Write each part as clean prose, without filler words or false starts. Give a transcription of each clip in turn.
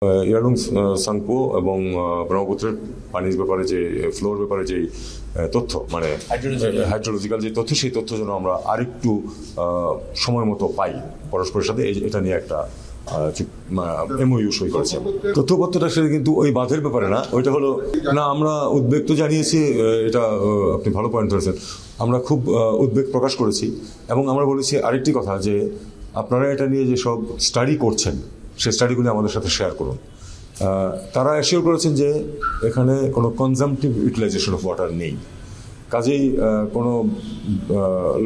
Yarlung Tsangpo এবং ব্রহ্মপুত্রের পানির ব্যাপারে যে ফ্লোর ব্যাপারে যে তথ্য মানে হাইড্রোলজিক্যাল যে তথ্য সেই তথ্য যেন আমরা আরেকটু সময় মতো পাই পরস্পরের সাথে এটা নিয়ে একটা এমওইউ সই করেছে। তথ্যপত্রটা সেটা কিন্তু ওই বাঁধের ব্যাপারে না, ওইটা হলো না আমরা উদ্বেগ তো জানিয়েছি, এটা আপনি ভালো পয়েন্ট ধরেছেন, আমরা খুব উদ্বেগ প্রকাশ করেছি এবং আমরা বলেছি আরেকটি কথা যে আপনারা এটা নিয়ে যে সব স্টাডি করছেন সেই স্টাডিগুলি আমাদের সাথে শেয়ার করুন। তারা অ্যাসিওর করেছেন যে এখানে কোনো কনজামটিভ ইউটিলাইজেশন অফ ওয়াটার নেই, কাজেই কোনো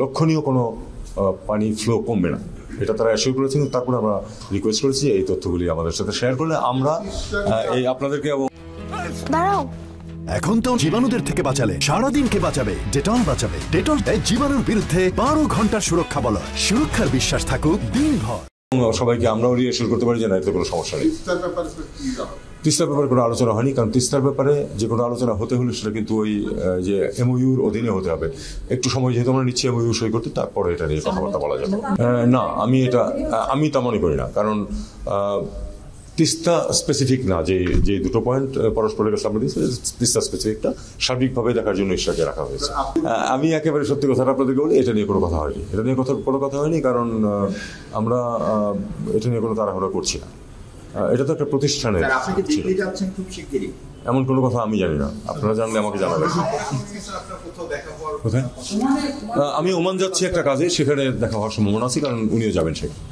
লক্ষণীয় কোনো পানি ফ্লো কমবে না, এটা তারা অ্যাসিওর করেছেন। তারপরে আমরা রিকোয়েস্ট করেছি এই তথ্যগুলি আমাদের সাথে শেয়ার করলে আমরা এই আপনাদেরকে এবং দাঁড়াও, এখন তো জীবাণুদের থেকে বাঁচালে সারাদিনকে বাঁচাবে ডেটল। বাঁচাবে ডেটল জীবাণুর বিরুদ্ধে 12 ঘন্টার সুরক্ষা বল। সুরক্ষার বিশ্বাস থাকুক দিনভর। সবাইকে আমরাও রিঅ্যাসিওর করতে পারি যে না, এতে কোনো সমস্যা নেই। তিস্তার ব্যাপারে কোনো আলোচনা হয়নি, কারণ তিস্তার ব্যাপারে যে কোনো আলোচনা হতে হলে সেটা কিন্তু ওই যে এমওইউর অধীনে হতে হবে। একটু সময় যেহেতু আমরা নিচ্ছি এমওইউ সই করতে, তারপরে এটা নিয়ে কথাবার্তা বলা যাবে। না, আমি তা মনে করি না, কারণ তিস্তা স্পেসিফিক না, যে দুটো পয়েন্ট পরস্পরের কাছে আমরা দিচ্ছি তিস্তা স্পেসিফিকটা সার্বিকভাবে দেখার জন্য ঈশ্বরকে রাখা হয়েছে। আমি একেবারে সত্যি কথাটা আপনাদেরকে বলি, এটা নিয়ে কোনো কথা হয়নি, কোনো কথা হয়নি, কারণ আমরা এটা নিয়ে কোনো তাড়াহুড়া করছি না। এটা তো একটা প্রতিষ্ঠানের, এমন কোনো কথা আমি জানি না, আপনারা জানলে আমাকে জানাবেন। কোথায়? আমি ওমান যাচ্ছি একটা কাজে, সেখানে দেখা হওয়ার সম্ভাবনা আছে, কারণ উনিও যাবেন সেখানে।